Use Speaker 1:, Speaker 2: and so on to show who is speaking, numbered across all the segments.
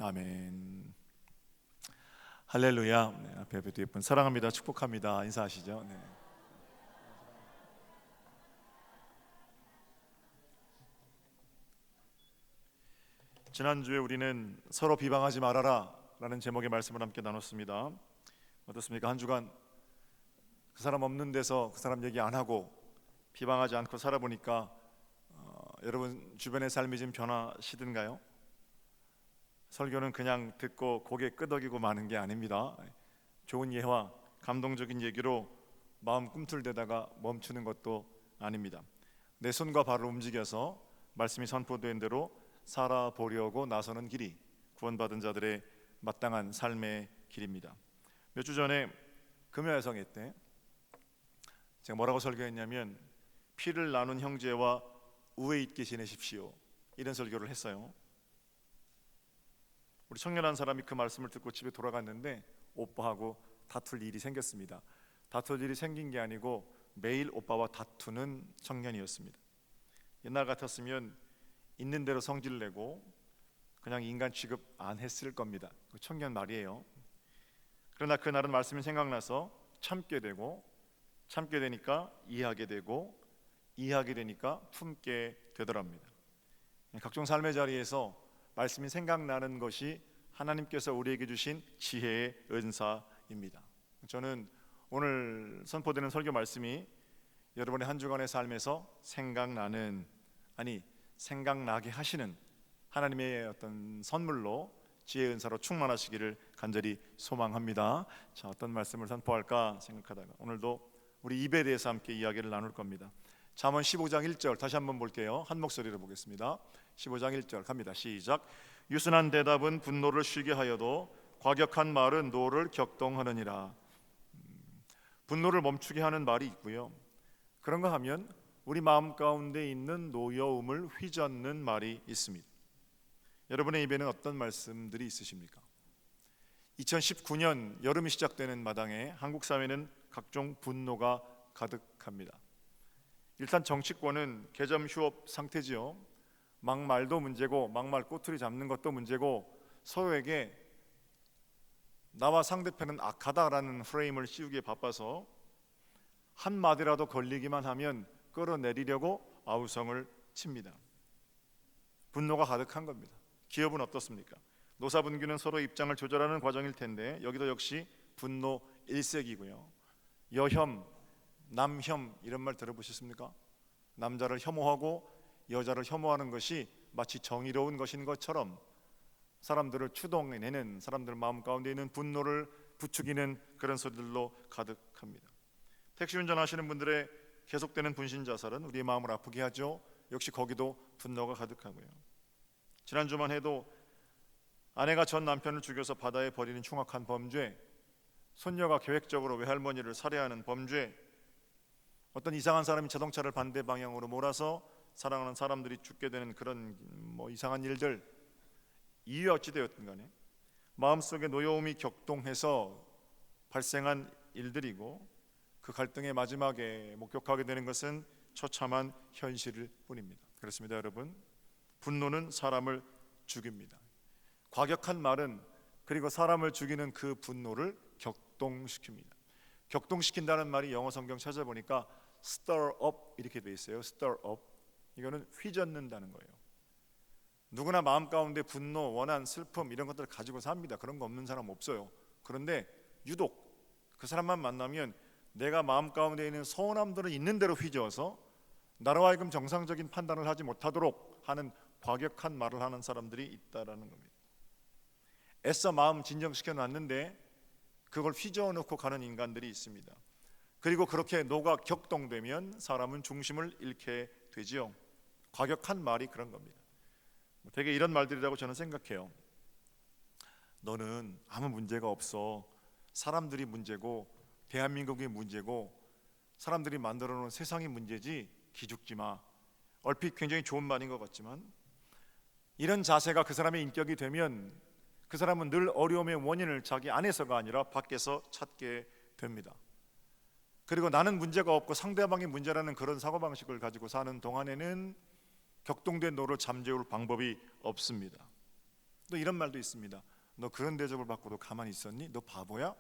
Speaker 1: 아멘. 할렐루야. 네, 앞에 뵙도 예쁜 사랑합니다, 축복합니다 인사하시죠. 네. 지난주에 우리는 서로 비방하지 말아라 라는 제목의 말씀을 함께 나눴습니다. 어떻습니까? 한 주간 그 사람 없는 데서 그 사람 얘기 안 하고 비방하지 않고 살아보니까 여러분 주변의 삶이 좀 변화시든가요? 설교는 그냥 듣고 고개 끄덕이고 마는 게 아닙니다. 좋은 예와 감동적인 얘기로 마음 꿈틀대다가 멈추는 것도 아닙니다. 내 손과 발을 움직여서 말씀이 선포된 대로 살아보려고 나서는 길이 구원받은 자들의 마땅한 삶의 길입니다. 몇 주 전에 금요일성회 때 제가 뭐라고 설교했냐면, 피를 나눈 형제와 우애 있게 지내십시오, 이런 설교를 했어요. 우리 청년 한 사람이 그 말씀을 듣고 집에 돌아갔는데 오빠하고 다툴 일이 생겼습니다. 다툴 일이 생긴 게 아니고 매일 오빠와 다투는 청년이었습니다. 옛날 같았으면 있는 대로 성질 내고 그냥 인간 취급 안 했을 겁니다. 그 청년 말이에요. 그러나 그날은 말씀이 생각나서 참게 되고, 참게 되니까 이해하게 되고, 이해하게 되니까 품게 되더랍니다. 각종 삶의 자리에서 말씀이 생각나는 것이 하나님께서 우리에게 주신 지혜의 은사입니다. 저는 오늘 선포되는 설교 말씀이 여러분의 한 주간의 삶에서 생각나는, 아니 생각나게 하시는 하나님의 어떤 선물로, 지혜의 은사로 충만하시기를 간절히 소망합니다. 자, 어떤 말씀을 선포할까 생각하다가 오늘도 우리 입에 대해서 함께 이야기를 나눌 겁니다. 잠언 15장 1절 다시 한번 볼게요. 한 목소리로 보겠습니다. 15장 1절 갑니다. 시작. 유순한 대답은 분노를 쉬게 하여도 과격한 말은 노를 격동하느니라. 분노를 멈추게 하는 말이 있고요, 그런가 하면 우리 마음 가운데 있는 노여움을 휘젓는 말이 있습니다. 여러분의 입에는 어떤 말씀들이 있으십니까? 2019년 여름이 시작되는 마당에 한국 사회는 각종 분노가 가득합니다. 일단 정치권은 개점 휴업 상태지요. 막말도 문제고 막말 꼬투리 잡는 것도 문제고, 서로에게 나와 상대편은 악하다라는 프레임을 씌우기에 바빠서 한 마디라도 걸리기만 하면 끌어내리려고 아우성을 칩니다. 분노가 가득한 겁니다. 기업은 어떻습니까? 노사분규는 서로 입장을 조절하는 과정일 텐데 여기도 역시 분노 일색이고요. 여혐, 남혐 이런 말 들어보셨습니까? 남자를 혐오하고 여자를 혐오하는 것이 마치 정의로운 것인 것처럼 사람들을 추동해내는, 사람들 마음 가운데 있는 분노를 부추기는 그런 소리들로 가득합니다. 택시 운전하시는 분들의 계속되는 분신 자살은 우리의 마음을 아프게 하죠. 역시 거기도 분노가 가득하고요. 지난주만 해도 아내가 전 남편을 죽여서 바다에 버리는 흉악한 범죄, 손녀가 계획적으로 외할머니를 살해하는 범죄, 어떤 이상한 사람이 자동차를 반대 방향으로 몰아서 사랑하는 사람들이 죽게 되는 그런 이상한 일들, 이유 어찌 되었든 간에 마음속에 노여움이 격동해서 발생한 일들이고, 그 갈등의 마지막에 목격하게 되는 것은 처참한 현실일 뿐입니다. 그렇습니다, 여러분. 분노는 사람을 죽입니다. 과격한 말은, 그리고 사람을 죽이는 그 분노를 격동시킵니다. 격동시킨다는 말이 영어 성경 찾아보니까 stir up 이렇게 돼 있어요. stir up. 이거는 휘젓는다는 거예요. 누구나 마음 가운데 분노, 원한, 슬픔 이런 것들을 가지고 삽니다. 그런 거 없는 사람 없어요. 그런데 유독 그 사람만 만나면 내가 마음 가운데 있는 서운함들을 있는 대로 휘저어서 나로 하여금 정상적인 판단을 하지 못하도록 하는 과격한 말을 하는 사람들이 있다라는 겁니다. 애써 마음 진정시켜 놨는데 그걸 휘저어 놓고 가는 인간들이 있습니다. 그리고 그렇게 노가 격동되면 사람은 중심을 잃게 되지요. 과격한 말이 그런 겁니다. 되게 이런 말들이라고 저는 생각해요. 너는 아무 문제가 없어. 사람들이 문제고 대한민국이 문제고 사람들이 만들어 놓은 세상이 문제지 기죽지 마. 얼핏 굉장히 좋은 말인 것 같지만 이런 자세가 그 사람의 인격이 되면 그 사람은 늘 어려움의 원인을 자기 안에서가 아니라 밖에서 찾게 됩니다. 그리고 나는 문제가 없고 상대방이 문제라는 그런 사고방식을 가지고 사는 동안에는 격동된 노를 잠재울 방법이 없습니다. 또 이런 말도 있습니다. 너 그런 대접을 받고도 가만히 있었니? 너 바보야?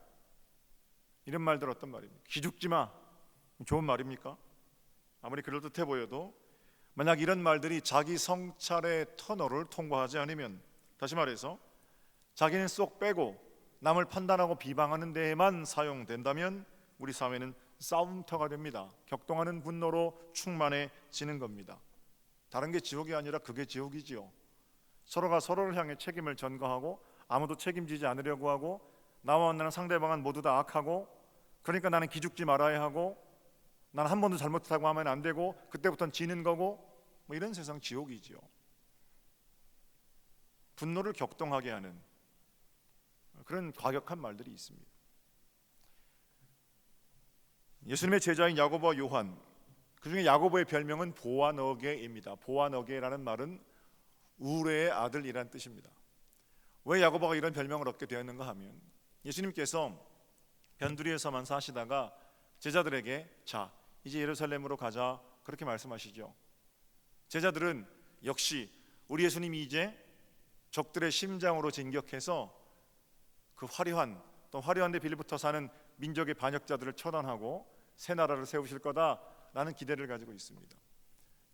Speaker 1: 이런 말들 어떤 말입니까? 기죽지 마. 좋은 말입니까? 아무리 그럴듯해 보여도 만약 이런 말들이 자기 성찰의 터널을 통과하지 않으면, 다시 말해서 자기는 쏙 빼고 남을 판단하고 비방하는 데에만 사용된다면 우리 사회는 싸움터가 됩니다. 격동하는 분노로 충만해지는 겁니다. 다른 게 지옥이 아니라 그게 지옥이지요. 서로가 서로를 향해 책임을 전가하고 아무도 책임지지 않으려고 하고 나와 만나는 상대방은 모두 다 악하고, 그러니까 나는 기죽지 말아야 하고 나는 한 번도 잘못했다고 하면 안 되고 그때부터는 지는 거고, 뭐 이런 세상 지옥이지요. 분노를 격동하게 하는 그런 과격한 말들이 있습니다. 예수님의 제자인 야고보와 요한, 그중에 야고보의 별명은 보아너게입니다. 보아너게라는 말은 우레의 아들이라는 뜻입니다. 왜 야고보가 이런 별명을 얻게 되었는가 하면, 예수님께서 변두리에서만 사시다가 제자들에게 자 이제 예루살렘으로 가자 그렇게 말씀하시죠. 제자들은 역시 우리 예수님이 이제 적들의 심장으로 진격해서 그 화려한 데 빌붙어 사는 민족의 반역자들을 처단하고 새 나라를 세우실 거다라는 기대를 가지고 있습니다.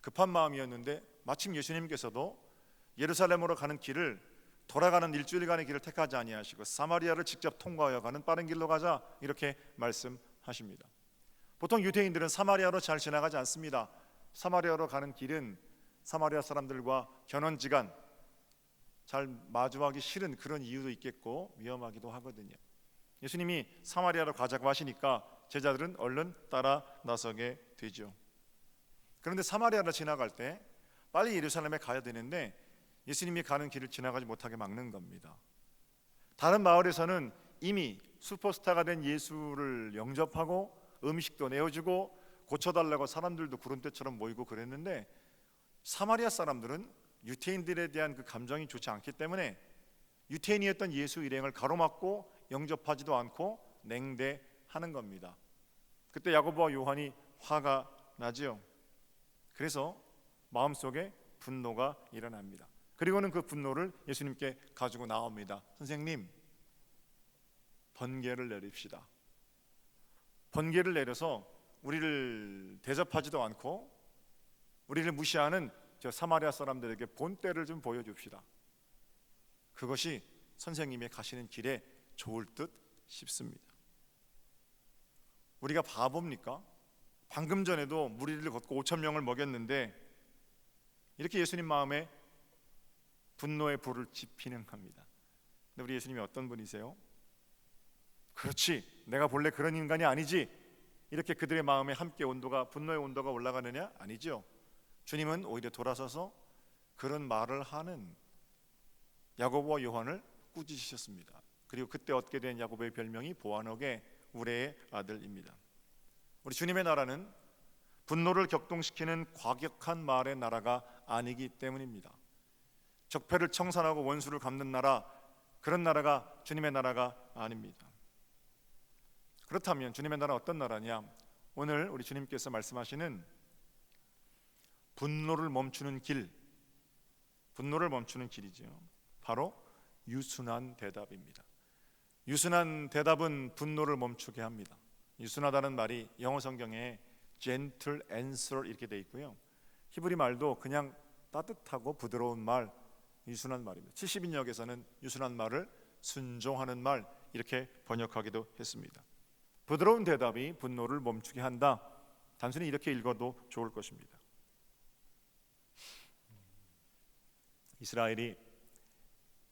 Speaker 1: 급한 마음이었는데 마침 예수님께서도 예루살렘으로 가는 길을 돌아가는 일주일간의 길을 택하지 아니하시고 사마리아를 직접 통과하여 가는 빠른 길로 가자 이렇게 말씀하십니다. 보통 유대인들은 사마리아로 잘 지나가지 않습니다. 사마리아로 가는 길은 사마리아 사람들과 견원지간 잘 마주하기 싫은 그런 이유도 있겠고 위험하기도 하거든요. 예수님이 사마리아로 가자고 하시니까 제자들은 얼른 따라 나서게 되죠. 그런데 사마리아를 지나갈 때 빨리 예루살렘에 가야 되는데 예수님이 가는 길을 지나가지 못하게 막는 겁니다. 다른 마을에서는 이미 슈퍼스타가 된 예수를 영접하고 음식도 내어주고 고쳐달라고 사람들도 구름대처럼 모이고 그랬는데, 사마리아 사람들은 유태인들에 대한 그 감정이 좋지 않기 때문에 유태인이었던 예수 일행을 가로막고 영접하지도 않고 냉대하는 겁니다. 그때 야고보와 요한이 화가 나지요. 그래서 마음속에 분노가 일어납니다. 그리고는 그 분노를 예수님께 가지고 나옵니다. 선생님, 번개를 내립시다. 번개를 내려서 우리를 대접하지도 않고 우리를 무시하는 저 사마리아 사람들에게 본때를 좀 보여줍시다. 그것이 선생님의 가시는 길에 좋을 듯 싶습니다. 우리가 바보입니까? 방금 전에도 무리를 걷고 5천 명을 먹였는데 이렇게 예수님 마음에 분노의 불을 지피는 겁니다. 근데 우리 예수님이 어떤 분이세요? 그렇지, 내가 본래 그런 인간이 아니지, 이렇게 그들의 마음에 함께 분노의 온도가 올라가느냐? 아니죠. 주님은 오히려 돌아서서 그런 말을 하는 야고보와 요한을 꾸짖으셨습니다. 그리고 그때 얻게 된 야고보의 별명이 보아너게, 우레의 아들입니다. 우리 주님의 나라는 분노를 격동시키는 과격한 말의 나라가 아니기 때문입니다. 적폐를 청산하고 원수를 갚는 나라, 그런 나라가 주님의 나라가 아닙니다. 그렇다면 주님의 나라는 어떤 나라냐? 오늘 우리 주님께서 말씀하시는 분노를 멈추는 길이지요. 바로 유순한 대답입니다. 유순한 대답은 분노를 멈추게 합니다. 유순하다는 말이 영어 성경에 gentle answer 이렇게 돼 있고요. 히브리 말도 그냥 따뜻하고 부드러운 말, 유순한 말입니다. 70인역에서는 유순한 말을 순종하는 말 이렇게 번역하기도 했습니다. 부드러운 대답이 분노를 멈추게 한다. 단순히 이렇게 읽어도 좋을 것입니다. 이스라엘이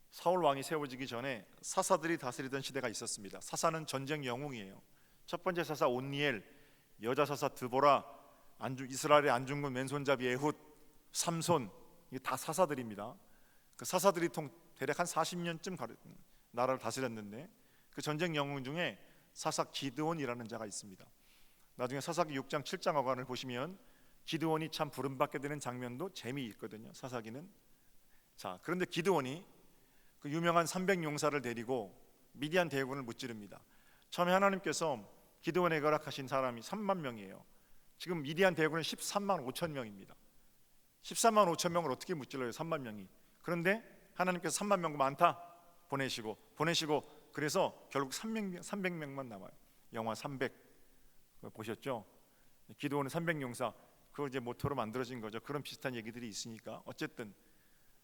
Speaker 1: 사울 왕이 세워지기 전에 사사들이 다스리던 시대가 있었습니다. 사사는 전쟁 영웅이에요. 첫 번째 사사 온니엘, 여자 사사 드보라, 이스라엘의 안중근 왼손잡이 에훗, 삼손, 이게 다 사사들입니다. 그 사사들이 대략 한 40년쯤 나라를 다스렸는데 그 전쟁 영웅 중에 사사 기드온이라는 자가 있습니다. 나중에 사사기 6장 7장 어간을 보시면 기드온이 참 부름받게 되는 장면도 재미있거든요. 사사기는. 자, 그런데 기드온이 그 유명한 300용사를 데리고 미디안 대군을 무찌릅니다. 처음에 하나님께서 기드온에게 허락하신 사람이 3만 명이에요. 지금 미디안 대군은 13만 5천 명입니다. 13만 5천 명을 어떻게 무찔러요? 3만 명이. 그런데 하나님께서 3만 명 많다 보내시고 그래서 결국 300명만 남아요. 영화 300 보셨죠? 기도원의 300용사, 그걸 이제 모토로 만들어진 거죠. 그런 비슷한 얘기들이 있으니까 어쨌든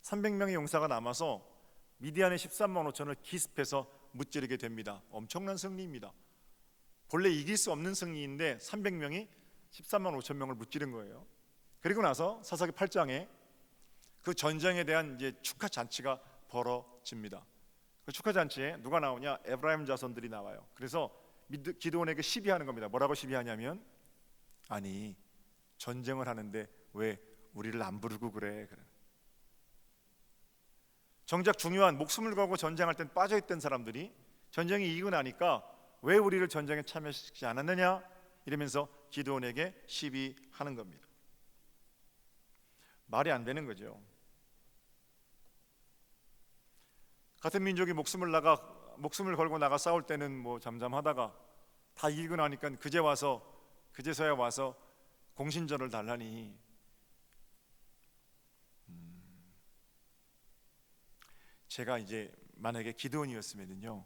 Speaker 1: 300명의 용사가 남아서 미디안의 13만 5천을 기습해서 무찌르게 됩니다. 엄청난 승리입니다. 본래 이길 수 없는 승리인데 300명이 13만 5천 명을 무찌른 거예요. 그리고 나서 사사기 8장에 그 전쟁에 대한 이제 축하 잔치가 벌어집니다. 그 축하 잔치에 누가 나오냐? 에브라임 자손들이 나와요. 그래서 기드온에게 시비하는 겁니다. 뭐라고 시비하냐면, 아니 전쟁을 하는데 왜 우리를 안 부르고 그래? 정작 중요한 목숨을 걸고 전쟁할 땐 빠져있던 사람들이 전쟁이 이기고 나니까 왜 우리를 전쟁에 참여시키지 않았느냐? 이러면서 기드온에게 시비하는 겁니다. 말이 안 되는 거죠. 같은 민족이 목숨을 걸고 나가 싸울 때는 뭐 잠잠하다가 다 이기고 나니까 그제서야 와서 공신전을 달라니. 제가 이제 만약에 기드온이었으면요,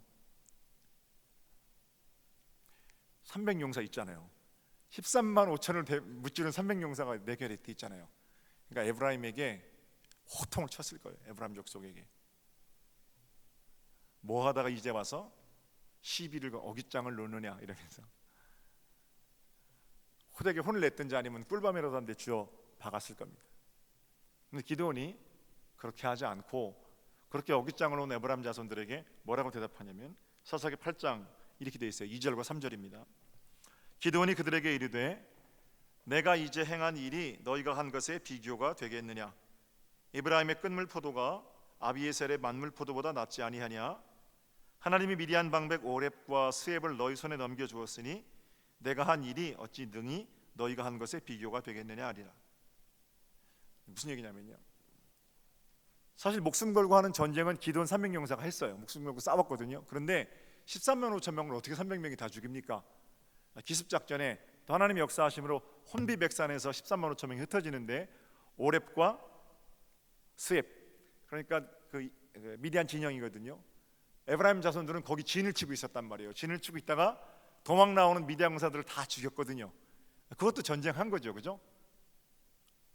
Speaker 1: 300용사 있잖아요. 13만 5천을 무찌른 300용사가 내 곁에 있잖아요. 그러니까 에브라임에게 호통을 쳤을 거예요. 에브라임 족속에게. 뭐 하다가 이제 와서 시비를 어깃장을 놓느냐 이러면서 호되게 혼을 냈든지 아니면 꿀밤이라도 한 대 쥐어 박았을 겁니다. 근데 기드온이 그렇게 하지 않고 그렇게 어깃장을 놓은 에브라임 자손들에게 뭐라고 대답하냐면, 사사기 8장 이렇게 되어 있어요. 2절과 3절입니다. 기드온이 그들에게 이르되 내가 이제 행한 일이 너희가 한 것에 비교가 되겠느냐? 에브라임의 끈물 포도가 아비에셀의 만물 포도보다 낫지 아니하냐? 하나님이 미디안 방백 오렙과 스웹을 너희 손에 넘겨 주었으니 내가 한 일이 어찌 능히 너희가 한 것에 비교가 되겠느냐 하리라. 무슨 얘기냐면요, 사실 목숨 걸고 하는 전쟁은 기드온 300용사가 했어요. 목숨 걸고 싸웠거든요. 그런데 13만 5천 명을 어떻게 300명이 다 죽입니까? 기습작전에 또 하나님의 역사하심으로 혼비백산에서 13만 5천 명이 흩어지는데 오렙과 스웹, 그러니까 그 미디안 진영이거든요. 에브라임 자손들은 거기 진을 치고 있었단 말이에요. 진을 치고 있다가 도망 나오는 미디안 용사들을 다 죽였거든요. 그것도 전쟁한 거죠, 그죠?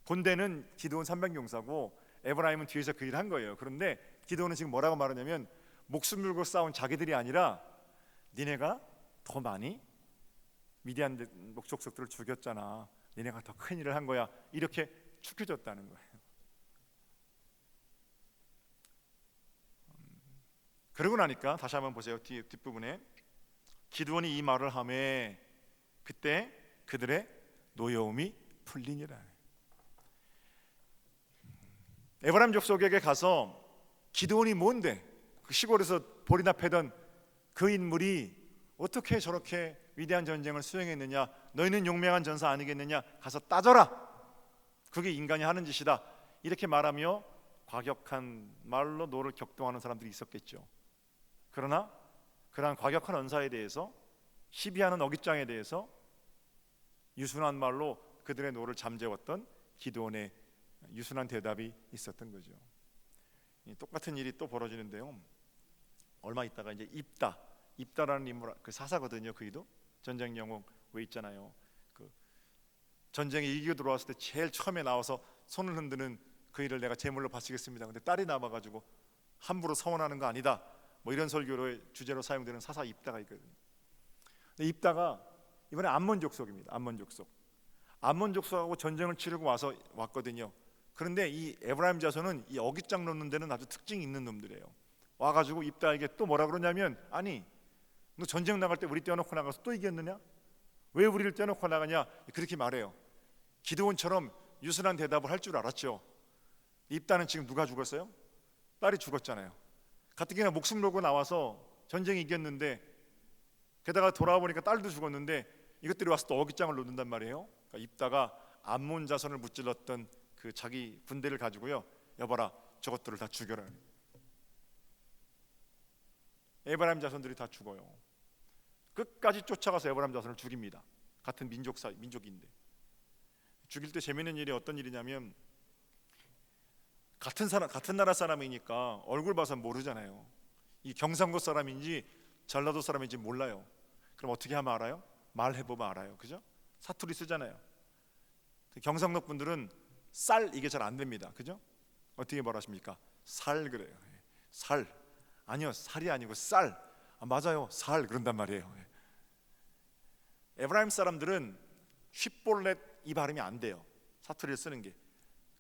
Speaker 1: 본대는 기드온 300용사고 에브라임은 뒤에서 그 일을 한 거예요. 그런데 기드온은 지금 뭐라고 말하냐면, 목숨 걸고 싸운 자기들이 아니라 니네가 더 많이 미디안 목족속들을 죽였잖아. 니네가 더 큰 일을 한 거야. 이렇게 축혀줬다는 거예요. 그러고 나니까 다시 한번 보세요. 뒷부분에 기드온이 이 말을 하매 그때 그들의 노여움이 풀리니라. 에브라임 족속에게 가서 기드온이 뭔데, 그 시골에서 볼이나 패던 그 인물이 어떻게 저렇게 위대한 전쟁을 수행했느냐, 너희는 용맹한 전사 아니겠느냐, 가서 따져라. 그게 인간이 하는 짓이다. 이렇게 말하며 과격한 말로 노를 격동하는 사람들이 있었겠죠. 그러나 그러한 과격한 언사에 대해서, 시비하는 어깃장에 대해서 유순한 말로 그들의 노를 잠재웠던 기드온의 유순한 대답이 있었던 거죠. 똑같은 일이 또 벌어지는데요, 얼마 있다가 이제 입다라는 인물, 그 사사거든요. 그이도 전쟁 영웅 왜 있잖아요. 그 전쟁에 이기고 들어왔을 때 제일 처음에 나와서 손을 흔드는 그 일을 내가 제물로 바치겠습니다. 근데 딸이 남아가지고 함부로 서원하는 거 아니다, 뭐 이런 설교의 주제로 사용되는 사사 입다가 있거든요. 근데 입다가 이번에 암몬 족속입니다. 암몬 족속하고 전쟁을 치르고 왔거든요. 그런데 이 에브라임 자손은 이 어깃장 놓는 데는 아주 특징이 있는 놈들이에요. 와가지고 입다에게 또 뭐라 그러냐면, 아니 너 전쟁 나갈 때 우리 떼어놓고 나가서 또 이겼느냐? 왜 우리를 떼어놓고 나가냐? 그렇게 말해요. 기드온처럼 유순한 대답을 할 줄 알았죠. 입다는 지금 누가 죽었어요? 딸이 죽었잖아요. 가뜩이나 목숨 걸고 나와서 전쟁 이겼는데, 게다가 돌아와 보니까 딸도 죽었는데 이것들이 와서 또 어깃장을 놓는단 말이에요. 그러니까 입다가 암몬 자손을 무찔렀던 그 자기 군대를 가지고요, 여봐라 저것들을 다 죽여라. 에브라임 자손들이 다 죽어요. 끝까지 쫓아가서 에브라임 자손을 죽입니다. 같은 민족인데. 죽일 때 재미있는 일이 어떤 일이냐면, 같은 나라 사람이니까 얼굴 봐서 모르잖아요. 이 경상도 사람인지 전라도 사람인지 몰라요. 그럼 어떻게 하면 알아요? 말해보면 알아요. 그죠? 사투리 쓰잖아요. 경상도 분들은 쌀 이게 잘 안 됩니다. 그죠? 어떻게 말하십니까? 살 그래요. 살. 아니요, 살이 아니고 쌀. 맞아요, 살 그런단 말이에요. 에브라임 사람들은 쉽볼렛 이 발음이 안 돼요. 사투리를 쓰는 게.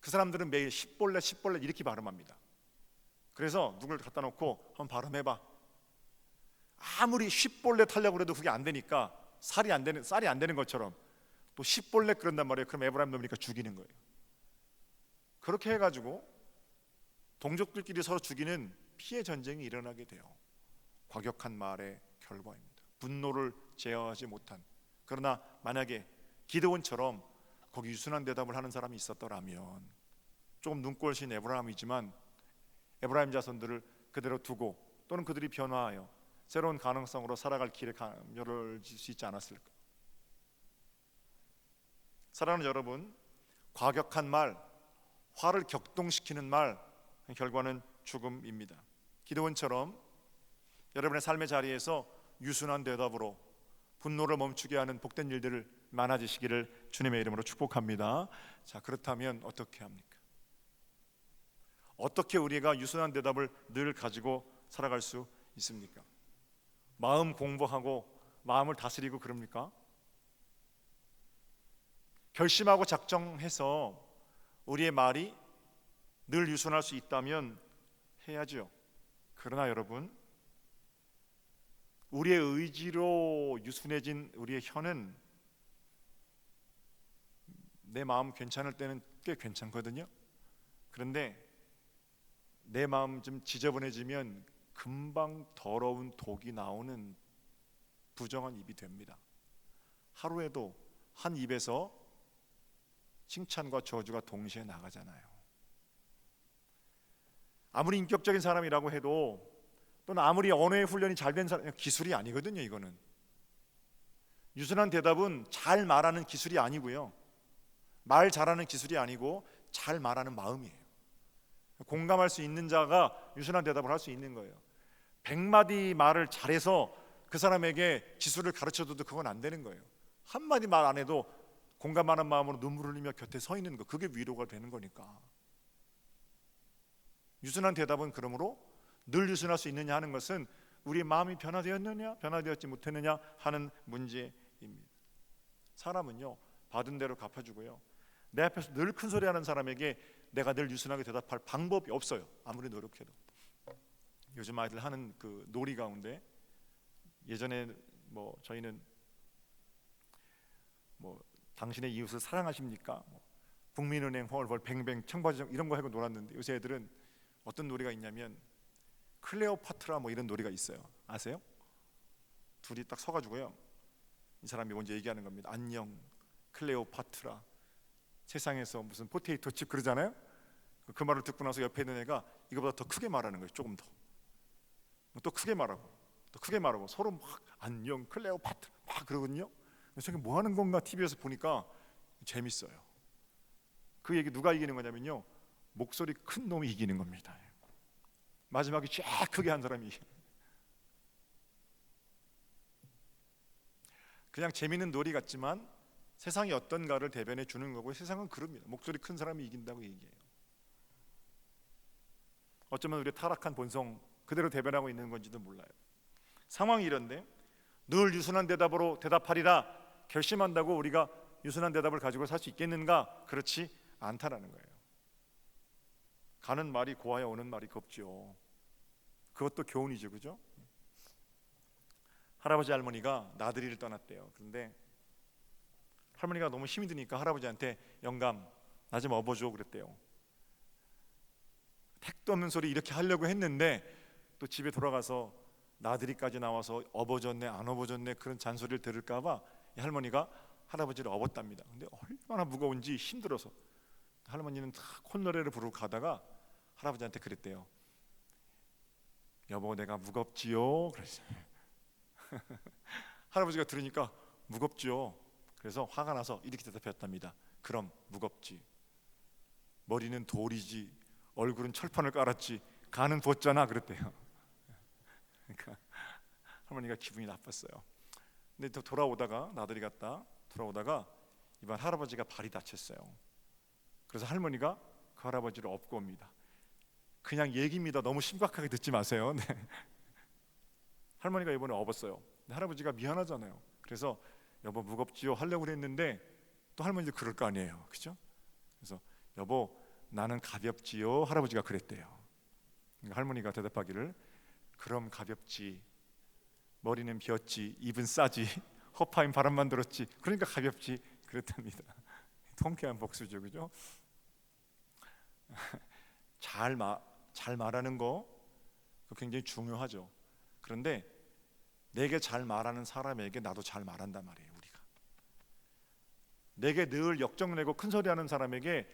Speaker 1: 그 사람들은 매일 십볼렛 이렇게 발음합니다. 그래서 누굴 갖다 놓고 한번 발음해봐. 아무리 십볼렛 하려고 해도 그게 안 되니까 쌀이 안 되는 것처럼 또 십볼렛 그런단 말이에요. 그럼 에브라임 놈이니까 죽이는 거예요. 그렇게 해가지고 동족들끼리 서로 죽이는 피해 전쟁이 일어나게 돼요. 과격한 말의 결과입니다. 분노를 제어하지 못한. 그러나 만약에 기드온처럼 거기 유순한 대답을 하는 사람이 있었더라면, 조금 눈꼴신 에브라임이지만 에브라임 자손들을 그대로 두고 또는 그들이 변화하여 새로운 가능성으로 살아갈 길에 열어질 수 있지 않았을까. 사랑하는 여러분, 과격한 말, 화를 격동시키는 말, 결과는 죽음입니다. 기드온처럼 여러분의 삶의 자리에서 유순한 대답으로 분노를 멈추게 하는 복된 일들을 많아지시기를 주님의 이름으로 축복합니다. 자, 그렇다면 어떻게 합니까? 어떻게 우리가 유순한 대답을 늘 가지고 살아갈 수 있습니까? 마음 공부하고 마음을 다스리고 그럽니까? 결심하고 작정해서 우리의 말이 늘 유순할 수 있다면 해야죠. 그러나 여러분, 우리의 의지로 유순해진 우리의 혀는 내 마음 괜찮을 때는 꽤 괜찮거든요. 그런데 내 마음 좀 지저분해지면 금방 더러운 독이 나오는 부정한 입이 됩니다. 하루에도 한 입에서 칭찬과 저주가 동시에 나가잖아요. 아무리 인격적인 사람이라고 해도, 또는 아무리 언어의 훈련이 잘 된 사람, 기술이 아니거든요. 이거는 유순한 대답은 잘 말하는 기술이 아니고요, 말 잘하는 기술이 아니고 잘 말하는 마음이에요. 공감할 수 있는 자가 유순한 대답을 할 수 있는 거예요. 100마디 말을 잘해서 그 사람에게 기술을 가르쳐줘도 그건 안 되는 거예요. 한마디 말 안 해도 공감하는 마음으로 눈물을 흘리며 곁에 서 있는 거, 그게 위로가 되는 거니까. 유순한 대답은 그러므로 늘 유순할 수 있느냐 하는 것은 우리의 마음이 변화되었느냐 변화되었지 못했느냐 하는 문제입니다. 사람은요, 받은 대로 갚아주고요, 내 앞에서 늘 큰 소리 하는 사람에게 내가 늘 유순하게 대답할 방법이 없어요. 아무리 노력해도. 요즘 아이들 하는 그 놀이 가운데, 예전에 저희는 당신의 이웃을 사랑하십니까? 국민은행 헐헐 뱅뱅 청바지 이런 거 하고 놀았는데, 요새 애들은 어떤 놀이가 있냐면 클레오파트라 이런 놀이가 있어요. 아세요? 둘이 딱 서가지고요, 이 사람이 먼저 얘기하는 겁니다. 안녕 클레오파트라, 세상에서 무슨 포테이토 칩 그러잖아요. 그 말을 듣고 나서 옆에 있는 애가 이거보다 더 크게 말하는 거예요. 조금 더. 또 크게 말하고 또 크게 말하고 서로 막 안녕 클레오파트라 막 그러거든요. 저게 뭐 하는 건가 TV에서 보니까 재밌어요. 그 얘기 누가 이기는 거냐면요, 목소리 큰 놈이 이기는 겁니다. 마지막에 쫙 크게 한 사람이. 그냥 재밌는 놀이 같지만 세상이 어떤가를 대변해 주는 거고, 세상은 그럽니다. 목소리 큰 사람이 이긴다고 얘기해요. 어쩌면 우리의 타락한 본성 그대로 대변하고 있는 건지도 몰라요. 상황이 이런데 늘 유순한 대답으로 대답하리라 결심한다고 우리가 유순한 대답을 가지고 살 수 있겠는가? 그렇지 않다라는 거예요. 가는 말이 고와야 오는 말이 곱죠. 그것도 교훈이죠, 그죠? 할아버지 할머니가 나들이를 떠났대요. 그런데 할머니가 너무 힘이 드니까 할아버지한테 영감 나 좀 업어줘 그랬대요. 택도 없는 소리 이렇게 하려고 했는데 또 집에 돌아가서 나들이까지 나와서 업어줬네 안 업어줬네 그런 잔소리를 들을까 봐 할머니가 할아버지를 업었답니다. 근데 얼마나 무거운지 힘들어서 할머니는 다 콧노래를 부르고 가다가 할아버지한테 그랬대요. 여보 내가 무겁지요? 그랬어요. 할아버지가 들으니까 무겁지요. 그래서 화가 나서 이렇게 대답했답니다. 그럼 무겁지. 머리는 돌이지 얼굴은 철판을 깔았지 간은 부었잖아 그랬대요. 그러니까 할머니가 기분이 나빴어요. 근데 또 돌아오다가 나들이 갔다 돌아오다가 이번 할아버지가 발이 다쳤어요. 그래서 할머니가 그 할아버지를 업고 옵니다. 그냥 얘기입니다. 너무 심각하게 듣지 마세요. 네. 할머니가 이번에 업었어요. 근데 할아버지가 미안하잖아요. 그래서 여보 무겁지요 하려고 그랬는데 또 할머니도 그럴 거 아니에요, 그죠? 그래서 여보 나는 가볍지요 할아버지가 그랬대요. 그러니까 할머니가 대답하기를 그럼 가볍지, 머리는 비었지, 입은 싸지, 허파인 바람만 들었지, 그러니까 가볍지 그랬답니다. 통쾌한 복수죠, 그죠? 잘 말하는 거 굉장히 중요하죠. 그런데 내게 잘 말하는 사람에게 나도 잘 말한단 말이에요. 우리가 내게 늘 역정내고 큰소리하는 사람에게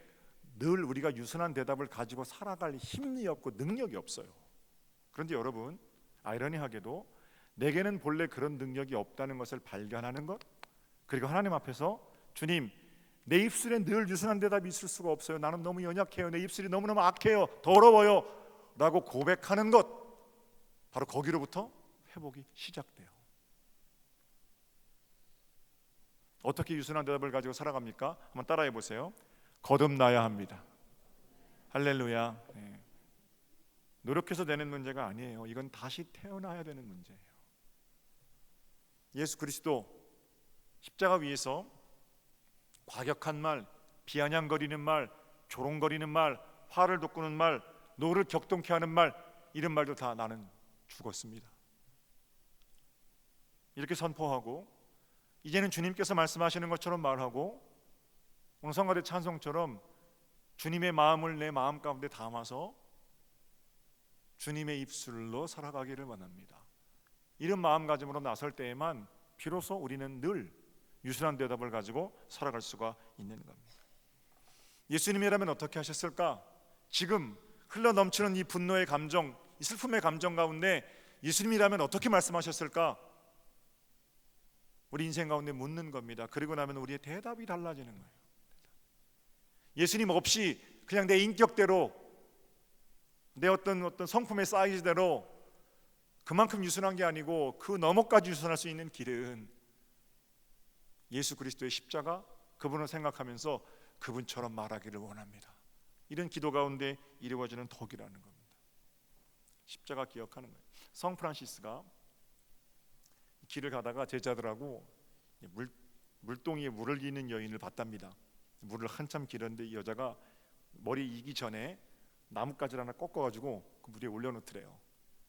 Speaker 1: 늘 우리가 유순한 대답을 가지고 살아갈 힘이 없고 능력이 없어요. 그런데 여러분 아이러니하게도 내게는 본래 그런 능력이 없다는 것을 발견하는 것, 그리고 하나님 앞에서 주님 내 입술에 늘 유순한 대답이 있을 수가 없어요. 나는 너무 연약해요. 내 입술이 너무너무 악해요. 더러워요 라고 고백하는 것, 바로 거기로부터 회복이 시작돼요. 어떻게 유순한 대답을 가지고 살아갑니까? 한번 따라해 보세요. 거듭나야 합니다. 할렐루야. 네. 노력해서 되는 문제가 아니에요. 이건 다시 태어나야 되는 문제예요. 예수 그리스도 십자가 위에서 과격한 말, 비아냥거리는 말, 조롱거리는 말, 화를 돋구는 말, 노를 격동케 하는 말, 이런 말도 다 나는 죽었습니다. 이렇게 선포하고 이제는 주님께서 말씀하시는 것처럼 말하고 오늘 성가대 찬송처럼 주님의 마음을 내 마음 가운데 담아서 주님의 입술로 살아가기를 원합니다. 이런 마음가짐으로 나설 때에만 비로소 우리는 늘 유순한 대답을 가지고 살아갈 수가 있는 겁니다. 예수님이라면 어떻게 하셨을까? 지금 흘러넘치는 이 분노의 감정, 이 슬픔의 감정 가운데 예수님이라면 어떻게 말씀하셨을까? 우리 인생 가운데 묻는 겁니다. 그리고 나면 우리의 대답이 달라지는 거예요. 예수님 없이 그냥 내 인격대로, 내 어떤 성품의 사이즈대로 그만큼 유순한 게 아니고 그 너머까지 유순할 수 있는 길은 예수 그리스도의 십자가, 그분을 생각하면서 그분처럼 말하기를 원합니다. 이런 기도 가운데 이루어지는 덕이라는 겁니다. 십자가 기억하는 거예요. 성 프란시스가 길을 가다가 제자들하고 물동이에 물을 기는 여인을 봤답니다. 물을 한참 기르는데 이 여자가 머리 이기 전에 나뭇가지를 하나 꺾어가지고 그 물 위에 올려놓더래요.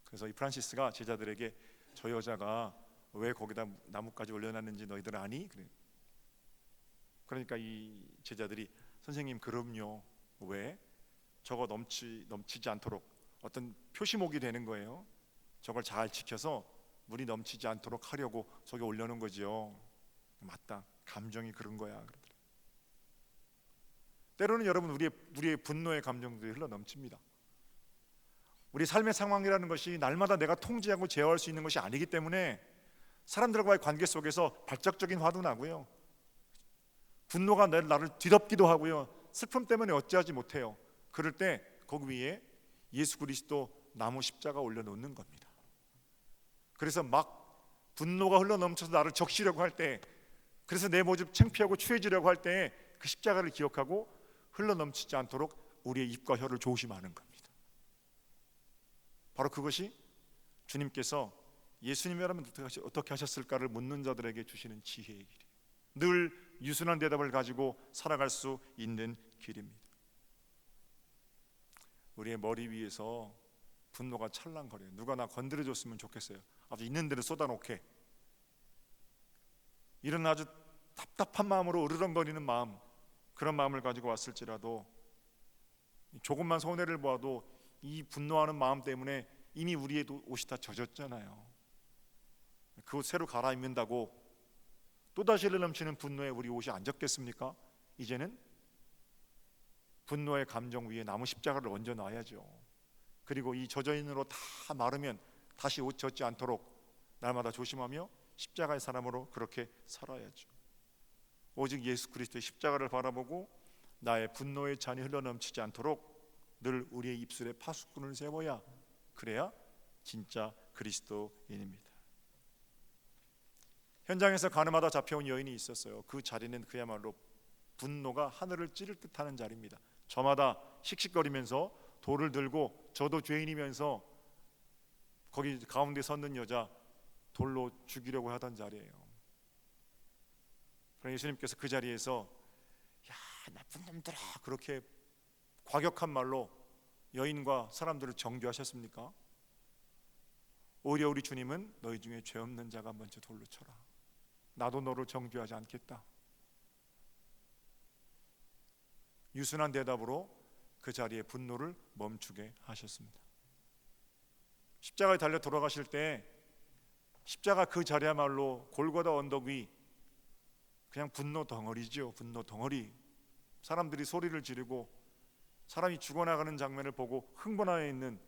Speaker 1: 그래서 이 프란시스가 제자들에게 저 여자가 왜 거기다 나뭇가지 올려놨는지 너희들 아니? 그래. 그러니까 이 제자들이 선생님 그럼요. 왜? 저거 넘치지 않도록 어떤 표시목이 되는 거예요. 저걸 잘 지켜서 물이 넘치지 않도록 하려고 저기 올려놓은 거지요. 맞다. 감정이 그런 거야. 그러더래요. 때로는 여러분 우리의 분노의 감정들이 흘러 넘칩니다. 우리 삶의 상황이라는 것이 날마다 내가 통제하고 제어할 수 있는 것이 아니기 때문에 사람들과의 관계 속에서 발작적인 화도 나고요, 분노가 나를 뒤덮기도 하고요, 슬픔 때문에 어찌하지 못해요. 그럴 때 거기 위에 예수 그리스도 나무 십자가 올려놓는 겁니다. 그래서 막 분노가 흘러넘쳐서 나를 적시려고 할 때, 그래서 내 모습 창피하고 추해지려고 할 때 그 십자가를 기억하고 흘러넘치지 않도록 우리의 입과 혀를 조심하는 겁니다. 바로 그것이 주님께서 예수님이라면 어떻게 하셨을까를 묻는 자들에게 주시는 지혜의 길이에요. 늘 유순한 대답을 가지고 살아갈 수 있는 길입니다. 우리의 머리 위에서 분노가 찰랑거려요. 누가 나 건드려줬으면 좋겠어요. 아주 있는 대로 쏟아놓게. 이런 아주 답답한 마음으로 으르렁거리는 마음, 그런 마음을 가지고 왔을지라도 조금만 손해를 보아도 이 분노하는 마음 때문에 이미 우리의 옷이 다 젖었잖아요. 그 옷 새로 갈아입는다고 또다시 흘러넘치는 분노에 우리 옷이 안 젖겠습니까? 이제는 분노의 감정 위에 나무 십자가를 얹어 놔야죠. 그리고 이 젖어있는 옷 다 마르면 다시 옷 젖지 않도록 날마다 조심하며 십자가의 사람으로 그렇게 살아야죠. 오직 예수 그리스도의 십자가를 바라보고 나의 분노의 잔이 흘러넘치지 않도록 늘 우리의 입술에 파수꾼을 세워야, 그래야 진짜 그리스도인입니다. 현장에서 가늠하다 잡혀온 여인이 있었어요. 그 자리는 그야말로 분노가 하늘을 찌를 듯하는 자리입니다. 저마다 씩씩거리면서 돌을 들고, 저도 죄인이면서 거기 가운데 섰는 여자 돌로 죽이려고 하던 자리예요. 그러나 예수님께서 그 자리에서 야, 나쁜 놈들아, 그렇게 과격한 말로 여인과 사람들을 정죄하셨습니까? 오히려 우리 주님은 너희 중에 죄 없는 자가 먼저 돌로 쳐라, 나도 너를 정죄하지 않겠다. 유순한 대답으로 그 자리에 분노를 멈추게 하셨습니다. 십자가에 달려 돌아가실 때 십자가 그 자리야말로 골고다 언덕 위 그냥 분노 덩어리죠. 분노 덩어리. 사람들이 소리를 지르고 사람이 죽어나가는 장면을 보고 흥분하여 있는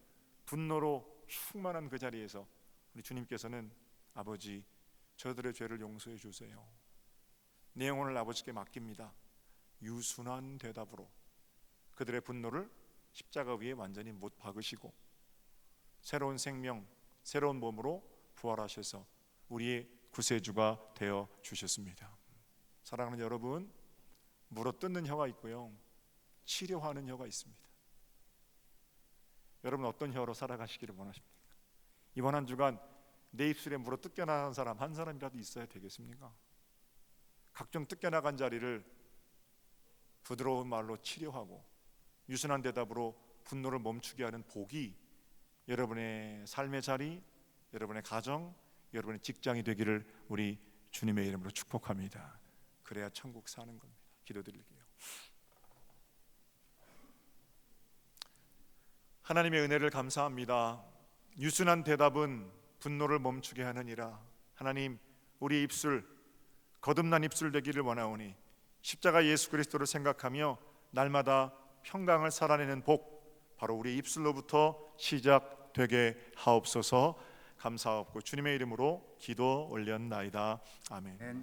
Speaker 1: 분노로 충만한 그 자리에서 우리 주님께서는 아버지, 저들의 죄를 용서해 주세요, 내 영혼을 아버지께 맡깁니다, 유순한 대답으로 그들의 분노를 십자가 위에 완전히 못 박으시고 새로운 생명, 새로운 몸으로 부활하셔서 우리의 구세주가 되어 주셨습니다. 사랑하는 여러분, 물어뜯는 혀가 있고요, 치료하는 혀가 있습니다. 여러분 어떤 혀로 살아가시기를 원하십니까? 이번 한 주간 내 입술에 물어뜯겨 나간 사람 한 사람이라도 있어야 되겠습니까? 각종 뜯겨나간 자리를 부드러운 말로 치료하고 유순한 대답으로 분노를 멈추게 하는 복이 여러분의 삶의 자리, 여러분의 가정, 여러분의 직장이 되기를 우리 주님의 이름으로 축복합니다. 그래야 천국 사는 겁니다. 기도드릴게요. 하나님의 은혜를 감사합니다. 유순한 대답은 분노를 멈추게 하느니라. 하나님, 우리 입술, 거듭난 입술 되기를 원하오니 십자가 예수 그리스도를 생각하며 날마다 평강을 살아내는 복, 바로 우리 입술로부터 시작되게 하옵소서. 감사하옵고 주님의 이름으로 기도 올렸나이다. 아멘.